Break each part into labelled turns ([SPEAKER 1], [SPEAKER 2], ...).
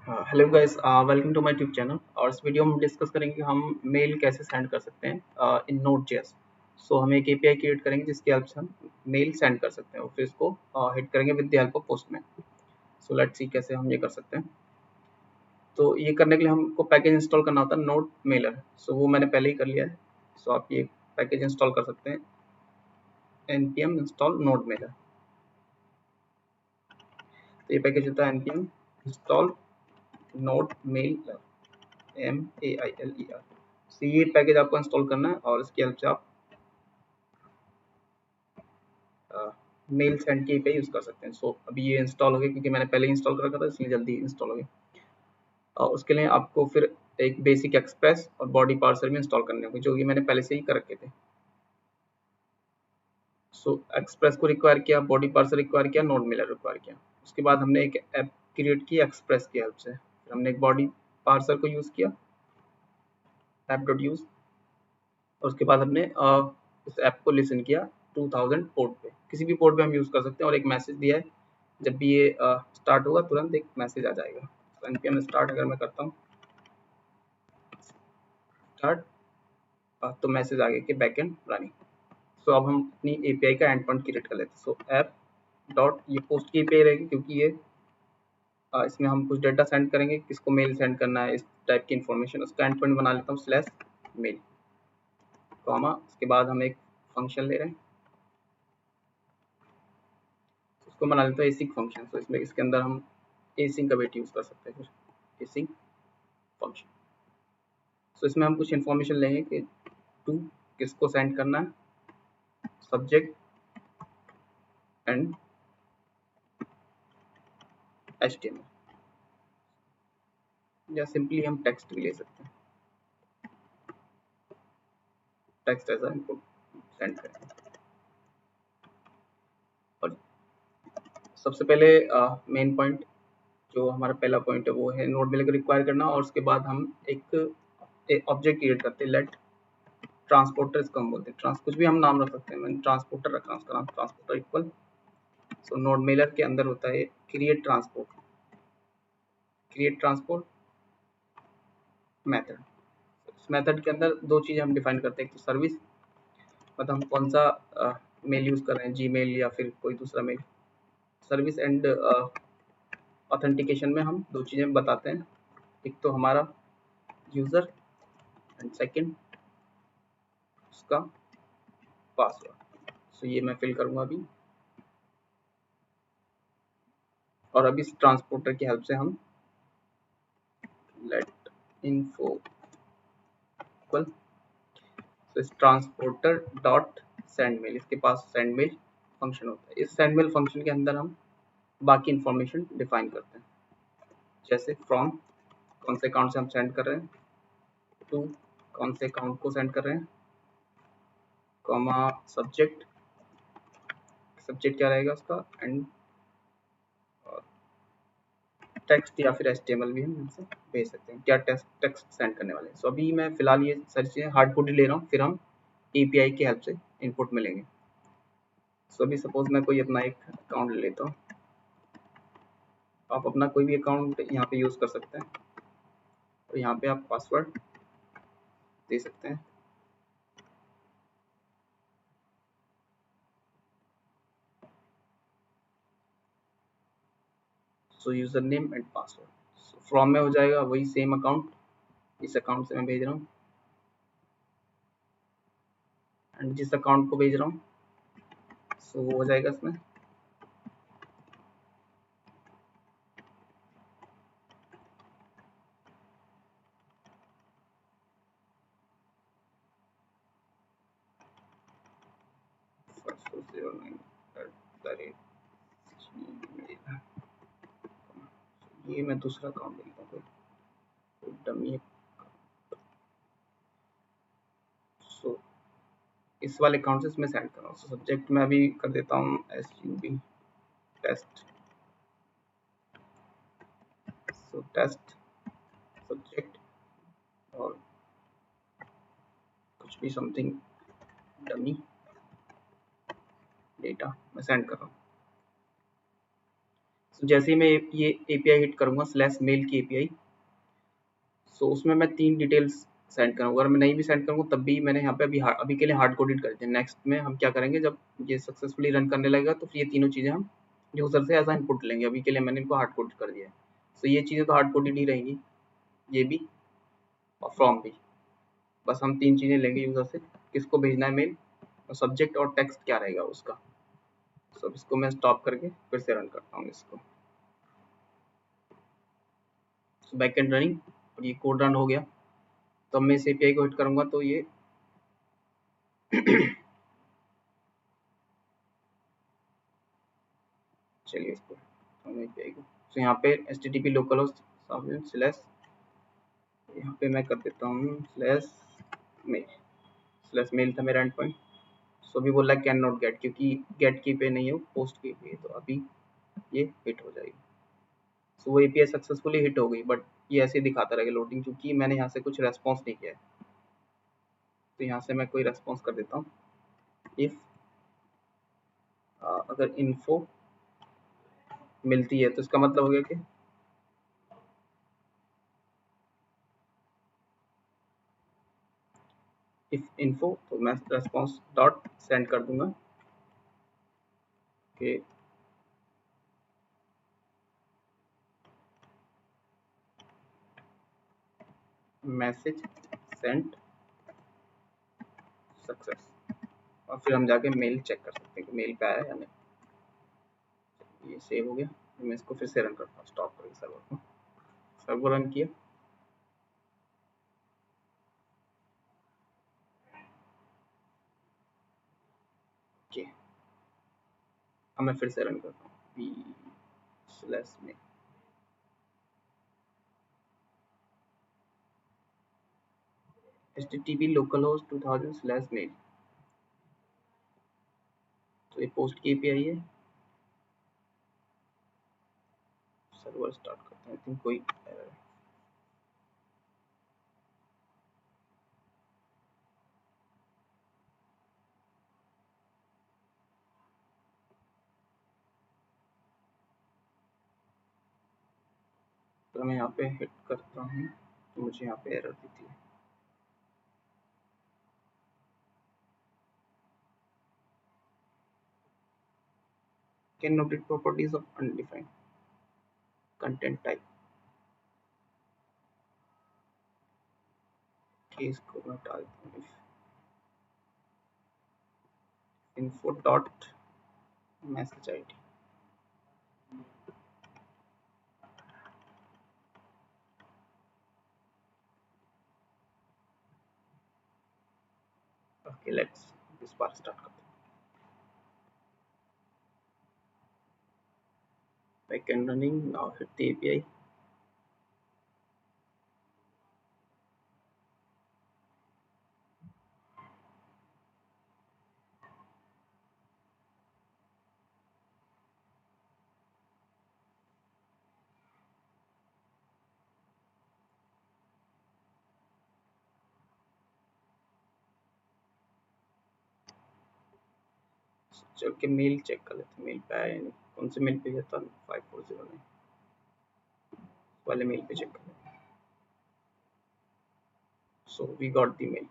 [SPEAKER 1] Hello guys, welcome to my YouTube channel. और इस video में हम डिस्कस करेंगे कि हम मेल कैसे सेंड कर सकते हैं इन Node.js। सो हम एक एपीआई क्रिएट करेंगे जिसकी हेल्प से हम मेल सेंड कर सकते हैं और फिर इसको हिट करेंगे with the help of postman. So let's see कैसे हम ये कर सकते हैं। तो ये करने के लिए हमको पैकेज इंस्टॉल करना होता है नोड मेलर। सो वो मैंने पहले ही कर लिया है। सो आप ये पैकेज इंस्टॉल कर सकते हैं npm install node mailer। तो ये पैकेज होता है npm install node mailer MAILER। तो ये पैकेज आपको इंस्टॉल करना है और इसकी हेल्प से आप मेल सेंड के पे यूज़ कर सकते हैं। सो अभी ये इंस्टॉल हो गया क्योंकि मैंने पहले इंस्टॉल कर रखा था, इसलिए जल्दी इंस्टॉल हो गया। और उसके लिए आपको फिर एक बेसिक एक्सप्रेस और बॉडी पार्सर भी इंस्टॉल करने होंगे, जो कि मैंने पहले से ही कर रखे थे। सो एक्सप्रेस को रिक्वायर किया, बॉडी पार्सर रिक्वायर किया, नोड मेलर रिक्वायर किया। उसके बाद हमने एक ऐप क्रिएट की एक्सप्रेस की हेल्प से। फिर हमने एक बॉडी पार्सर को यूज़ किया, app.use। और उसके बाद हमने इस ऐप को लिसन किया 2000 पोर्ट पे। किसी भी पोर्ट पे हम यूज़ कर सकते हैं और एक मैसेज दिया है, जब भी ये स्टार्ट होगा तुरंत एक मैसेज आ जाएगा। तो npm स्टार्ट अगर मैं करता हूँ स्टार्ट, तो मैसेज आ गया कि बैकएंड रनिंग। सो अब हम अपनी एपीआई का एंड पॉइंट क्रिएट कर लेते हैं। सो ऐप डॉट ये पोस्ट की एपीआई रहेगी क्योंकि ये इसमें हम कुछ डेटा सेंड करेंगे, किसको मेल सेंड करना है, इस टाइप की इन्फॉर्मेशन। उसका एंड पॉइंट बना लेता हूँ स्लैश मेल कॉमा। उसके बाद हम एक फंक्शन ले रहे हैं, उसको बना लेते हैं एसिक फंक्शन। तो इसमें इसके अंदर हम एसिंग का वेट यूज़ कर सकते हैं, फिर एसिंग फंक्शन। सो इसमें हम कुछ इन्फॉर्मेशन लेंगे कि टू किसको सेंड करना है, सब्जेक्ट एंड HTML, या सिंपली हम टेक्स्ट भी ले सकते हैं, टेक्स्ट एज इनपुट सेंड करेंगे। और सबसे पहले मेन पॉइंट जो हमारा पहला पॉइंट है वो है नोड मेलर को रिक्वायर करना। और उसके बाद हम एक ऑब्जेक्ट क्रिएट करते हैं, लेट ट्रांसपोर्टर इसको हम बोलते हैं। कुछ भी हम नाम रख सकते हैं, मैंने ट्रांसपोर्टर रखा, उसका नाम ट्रांसपोर्टर इक्वल। सो नोड मेलर के अंदर होता है क्रिएट ट्रांसपोर्ट मेथड। इस मेथड के अंदर दो चीज़ हम डिफाइन करते हैं, एक तो सर्विस, मतलब हम कौन सा मेल यूज़ कर रहे हैं, जीमेल या फिर कोई दूसरा मेल। सर्विस एंड ऑथेंटिकेशन में हम दो चीज़ें बताते हैं, एक तो हमारा यूज़र एंड सेकंड उसका पासवर्ड। सो ये मैं फिल करूँगा अभी। और अभी इस ट्रांसपोर्टर की हेल्प से हम लेट इन्फो इक्वल इस ट्रांसपोर्टर डॉट सेंड मेल, इसके पास सेंड मेल फंक्शन होता है। इस सेंड मेल फंक्शन के अंदर हम बाकी इंफॉर्मेशन डिफाइन करते हैं, जैसे फ्रॉम कौन से अकाउंट से हम सेंड कर रहे हैं, टू कौन से अकाउंट को सेंड कर रहे हैं, कॉमा सब्जेक्ट क्या रहेगा उसका, एंड टेक्स्ट या फिर HTML भी हम इनसे भेज सकते हैं, क्या टेक्स्ट सेंड करने वाले हैं। सो अभी मैं फिलहाल ये सारी चीज़ें हार्ड कोड ही ले रहा हूँ, फिर हम API की हेल्प से इनपुट में लेंगे। सो अभी सपोज मैं कोई अपना एक अकाउंट ले लेता हूँ, आप अपना कोई भी अकाउंट यहाँ पे यूज़ कर सकते हैं और यहाँ पे आप पासवर्ड दे सकते हैं। सो user name and password from में हो जाएगा वही सेम अकाउंट, इस अकाउंट से मैं भेज रहा हूँ, एंड जिस अकाउंट को भेज रहा हूँ सो वो हो जाएगा इसमें। ये मैं दूसरा अकाउंट देता हूँ, कोई डमी है। सो इस वाले अकाउंट से इसमें सेंड कर रहा हूँ। सब्जेक्ट में अभी कर देता हूँ SUB टेस्ट। सो टेस्ट सब्जेक्ट और कुछ भी समथिंग डमी डेटा मैं सेंड कर रहा हूँ। तो जैसे ही मैं ये एपीआई हिट करूँगा /मेल की एपीआई, सो उसमें मैं 3 डिटेल्स सेंड करूँगा। अगर मैं नहीं भी सेंड करूँगा तब भी मैंने यहाँ पे अभी के लिए हार्ड कोडेड कर दिया। नेक्स्ट में हम क्या करेंगे, जब ये सक्सेसफुली रन करने लगेगा तो फिर ये तीनों चीज़ें हम यूज़र से एज़ अ इनपुट लेंगे। अभी के लिए मैंने इनको हार्ड कोडेड कर दिया है। सो ये चीज़ें तो हार्ड कोडेड ही रहेंगी, ये भी और फ्रॉम भी। बस हम 3 चीज़ें लेंगे यूज़र से, किसको भेजना है मेल, और सब्जेक्ट और टेक्स्ट क्या रहेगा उसका। सो इसको मैं स्टॉप करके फिर से रन करता हूँ इसको। बैक एंड रनिंग, और ये कोड रन हो गया। तो अब मैं इस एपीआई को हिट करूँगा तो ये चलिए इसको हम एपीआई को, तो यहाँ पे http localhost स्लैश, यहाँ पे मैं कर देता हूँ /मेल था मेरा एंड पॉइंट। सो अभी बोल रहा है कैन नॉट गेट, क्योंकि गेट की पे नहीं हो, पोस्ट की पे, तो अभी ये हिट हो जाएगी। सो वो एपीआई सक्सेसफुली हिट हो गई, बट ये ऐसे ही दिखाता रहेगा लोडिंग, क्योंकि मैंने यहाँ से कुछ रेस्पॉन्स नहीं किया है। तो यहाँ से मैं कोई रेस्पॉन्स कर देता हूँ। इफ अगर इन्फो मिलती है तो इसका मतलब हो गया कि इफ इन्फो, तो मैं रेस्पॉन्स डॉट सेंड कर दूंगा कि मैसेज सेंड सक्सेस, और फिर हम जाके मेल चेक कर सकते हैं कि मेल पे आया है या नहीं। ये सेव हो गया। मैं इसको फिर से रन करता हूँ, स्टॉप करके सर्वर को, सर्वर रन किया। ओके, अब मैं फिर से रन करता हूँ p/mail, http localhost 2000/mail। तो ये पोस्ट की एपीआई है। सर्वर स्टार्ट करते हैं, आई थिंक कोई एरर है। तो मैं यहाँ पे हिट करता हूँ तो मुझे यहाँ पे एरर देती है। Can note it properties of undefined content type, इसको मैं डाल देता हूँ info dot message ID. Okay, let's इस बार स्टार्ट करते हैं। Back and running, now hit the API. चल के मेल चेक कर लेते हैं, मेल पे आया या नहीं। कौन से मेल पे गया था, 540 में वाले मेल पे चेक कर लेते हैं। So we got the mail.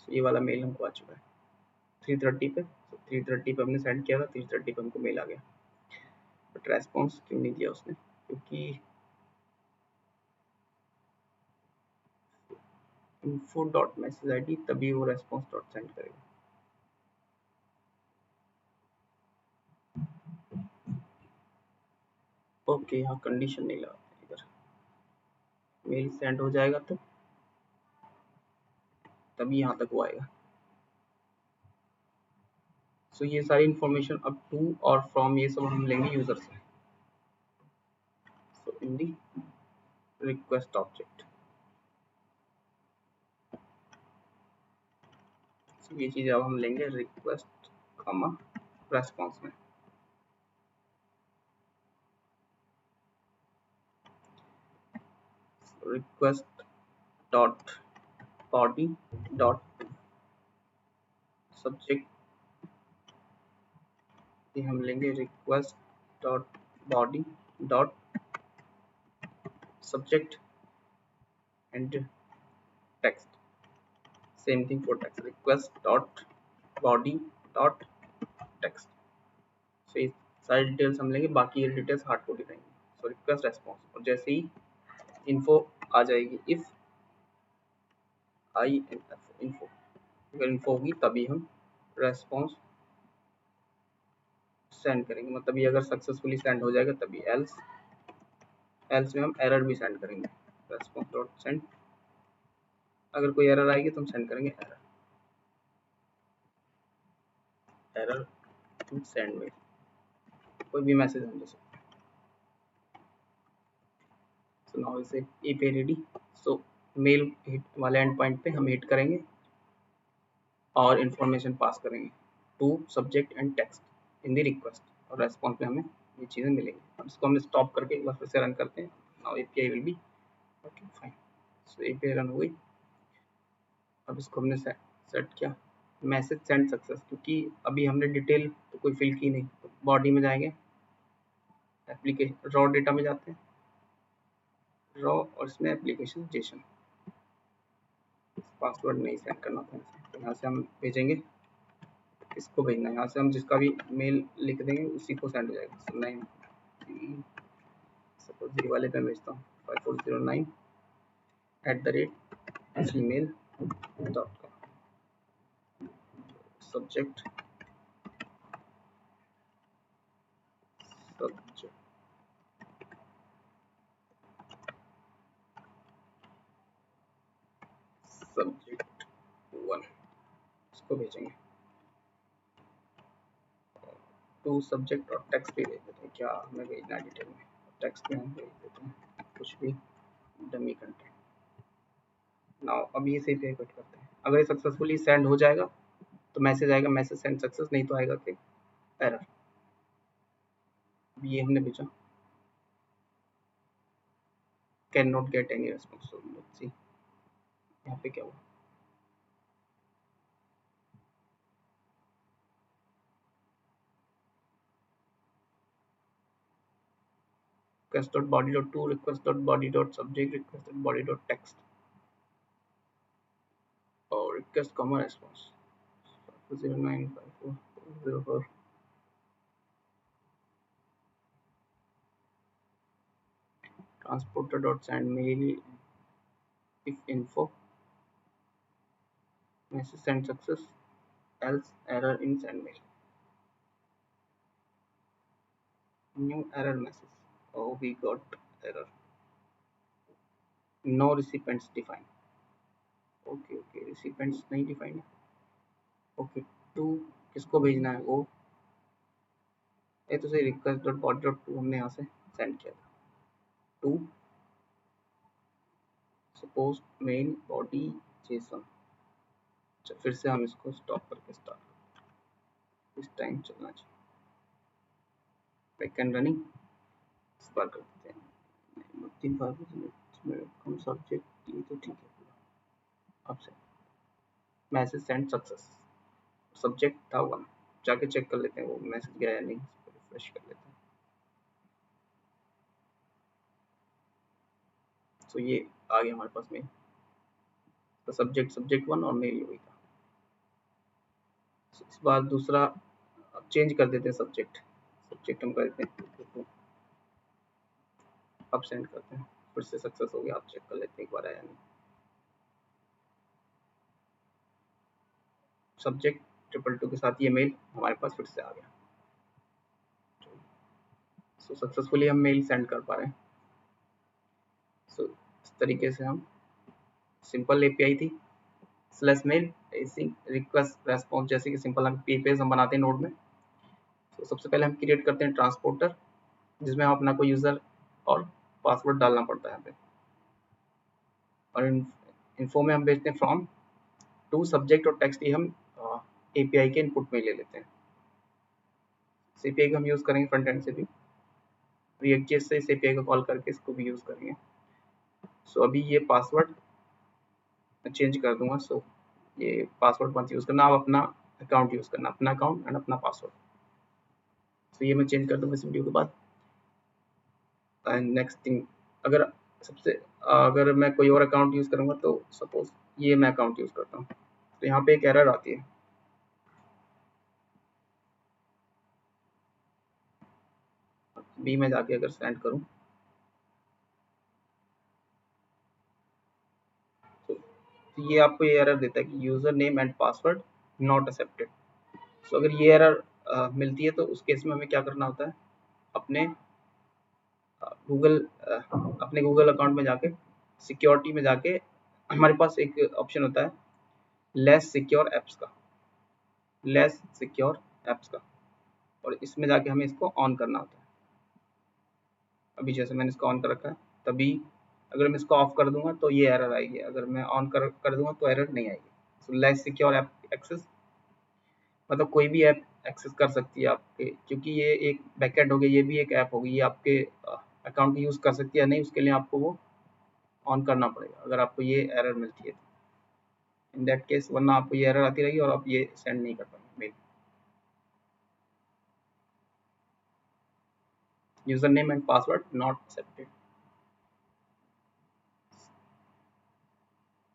[SPEAKER 1] ये वाला मेल हमको आ चुका है 3:30 पे। 3:30 पे हमने सेंड किया था, 3:30 पे हमको मेल आ गया। बट रेस्पॉन्स क्यों नहीं दिया उसने, क्योंकि info डॉट मैसेज आईडी, तभी वो रेस्पॉन्स डॉट सेंड करेगा। ओके, यहाँ कंडीशन नहीं लगा, इधर मेल सेंड हो जाएगा तो तभी यहाँ तक वो आएगा। सो ये सारी इन्फॉर्मेशन अब टू और फ्रॉम ये सब हम लेंगे यूजर से। सो इन दी रिक्वेस्ट ऑब्जेक्ट, ये चीज अब हम लेंगे रिक्वेस्ट कॉमा रेस्पॉन्स में। Request dot body dot subject ये हम लेंगे request dot body dot subject and text, same thing for text, request dot body dot text. So ये सारी डिटेल्स हम लेंगे, बाकी ये डिटेल्स हार्ड कोड रहेंगी। सो रिक्वेस्ट रेस्पॉन्स, और जैसे ही इन्फो आ जाएगी, इफ आई इन्फो, अगर इन्फो होगी तभी हम रेस्पॉन्स सेंड करेंगे, मतलब ये अगर सक्सेसफुली सेंड हो जाएगा तभी, एल्स में हम एरर भी सेंड करेंगे। रेस्पॉन्स डॉट सेंड, अगर कोई एरर आएगी तो हम सेंड करेंगे एरर टू सेंड मेल, कोई भी मैसेज हम दे सकते हैं। सो नाउ इसे API ready. So mail hit वाले एंड पॉइंट पे हम हिट करेंगे और इन्फॉर्मेशन पास करेंगे to subject and text in the request, और रेस्पॉन्स में हमें ये चीज़ें मिलेंगी। अब इसको हम स्टॉप करके एक बार फिर से रन करते हैं। Now API will be okay fine. So API run हो गई। अब इसको हमने सेट किया मैसेज सेंड सक्सेस, क्योंकि अभी हमने डिटेल तो कोई फिल की नहीं, तो बॉडी में जाएंगे, एप्लीकेशन रॉ डेटा में जाते हैं, रॉ और इसमें एप्लीकेशन जेसन, पासवर्ड नहीं सेंड करना था, तो यहाँ से हम भेजेंगे, इसको भेजना है, यहाँ से हम जिसका भी मेल लिख देंगे उसी को सेंड हो जाएगा। सो 9 सपोज जी वाले पे भेजता हूँ 5409@gmail.com, सब्जेक्ट सब्जेक्ट 1, इसको भेजेंगे। टू सब्जेक्ट और टेक्स्ट भी भेज देते हैं, क्या हमें भेजना है डिटेल में, टेक्स्ट में हम भेज देते हैं कुछ भी डमी कंटेंट। नाउ अब ये से कट करते हैं, अगर ये सक्सेसफुली सेंड हो जाएगा तो मैसेज आएगा मैसेज सेंड सक्सेस, नहीं तो आएगा कि एरर। ये हमने भेजा, can not get any response. So let's see यहाँ पे क्या हुआ। request.body.to, request.body.subject, request.body.text और request comma response 095404 transporter.send mail if info message send success else error in send mail, new error message, oh we got error, no recipients defined। Okay recipients नहीं defined है। Okay to किसको भेजना है वो, ये तो सही request.body.to हमने यहाँ से सेंड किया था to suppose main body JSON. अच्छा फिर से हम इसको स्टॉप करके स्टार्ट, इस टाइम चलना चाहिए, बैक एंड रनिंग इस बार कर देते हैं 3 कम सब्जेक्ट, ये तो ठीक है पूरा। अब से मैसेज सेंड सक्सेस, सब्जेक्ट था 1, जाके चेक कर लेते हैं वो मैसेज गया या नहीं, रिफ्रेश कर लेते हैं। तो ये आ गया हमारे पास मेल, तो सब्जेक्ट 1 और मेल वही था। इस बार दूसरा अब चेंज कर देते हैं, सब्जेक्ट हम कर देते हैं, अब सेंड करते हैं, फिर से सक्सेस हो गया, आप चेक कर लेते हैं एक बार आया नहीं। सब्जेक्ट 222 के साथ ये मेल हमारे पास फिर से आ गया। सो सक्सेसफुली हम मेल सेंड कर पा रहे हैं। सो इस तरीके से हम सिंपल एपीआई थी स्लैश मेल रिक्वेस्ट रेस्पॉन्स, जैसे कि सिंपल हम पेज हम बनाते हैं नोड में। तो सबसे पहले हम क्रिएट करते हैं ट्रांसपोर्टर, जिसमें हम अपना कोई यूज़र और पासवर्ड डालना पड़ता है यहाँ पे, और इन्फो में हम भेजते हैं फ्रॉम टू सब्जेक्ट और टेक्स्ट, ही हम एपीआई के इनपुट में ले लेते हैं। एपीआई को हम यूज़ करेंगे फ्रंट एंड से भी, रिएक्ट.js से इस एपीआई को कॉल करके इसको भी यूज़ करेंगे। सो अभी ये पासवर्ड मैं चेंज कर दूंगा। सो ये पासवर्ड मत यूज़ करना, आप अपना अकाउंट यूज़ करना, अपना अकाउंट एंड अपना पासवर्ड। तो ये मैं चेंज कर दूँगा इस वीडियो के बाद। एंड नेक्स्ट थिंग, अगर सबसे अगर मैं कोई और अकाउंट यूज़ करूँगा, तो सपोज़ ये मैं अकाउंट यूज़ करता हूँ, तो यहाँ पे एक एरर आती है। बी में जाके अगर सेंड करूँ, तो ये आपको ये एरर देता है कि user name and password not accepted. So अगर ये एरर मिलती है, तो उस केस में हमें क्या करना होता है, अपने गूगल अपने गूगल अकाउंट में जाके सिक्योरिटी में जाके हमारे पास एक ऑप्शन होता है लेस सिक्योर ऐप्स का, लेस सिक्योर ऐप्स का, और इसमें जाके हमें इसको ऑन करना होता है। अभी जैसे मैंने इसको ऑन कर रखा है, तभी अगर मैं इसको ऑफ कर दूंगा तो ये एरर आएगी, अगर मैं ऑन कर दूंगा तो एरर नहीं आएगी। So less secure app access मतलब कोई भी ऐप एक्सेस कर सकती है आपके, क्योंकि ये एक बैकएंड हो गया, ये भी एक ऐप होगी, ये आपके अकाउंट यूज़ कर सकती है या नहीं, उसके लिए आपको वो ऑन करना पड़ेगा अगर आपको ये एरर मिलती है तो। इन दैट केस वरना आपको ये एरर आती रहेगी और आप ये सेंड नहीं कर पाएंगे mail. User name and password not accepted.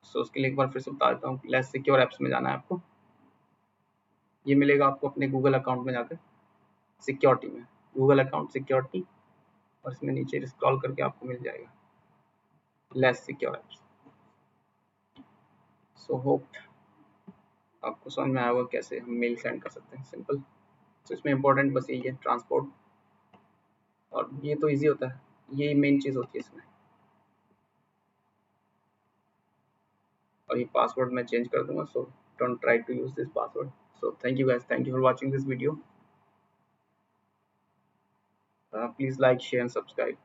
[SPEAKER 1] So उसके लिए एक बार फिर से बता देता हूँ, लेस सिक्योर ऐप्स में जाना है आपको, ये मिलेगा आपको अपने गूगल अकाउंट में जाकर सिक्योरिटी में, गूगल अकाउंट सिक्योरिटी, और इसमें नीचे स्क्रॉल करके आपको मिल जाएगा less secure apps. So hope आपको समझ में आया होगा कैसे हम मेल सेंड कर सकते हैं, सिंपल। तो इसमें इंपॉर्टेंट बस यही है, ट्रांसपोर्ट, और ये तो इजी होता है, यही मेन चीज़ होती है इसमें। और ये पासवर्ड मैं चेंज कर दूंगा, so don't try to use this password. So thank you guys, thank you for watching this video. Please like, share and subscribe.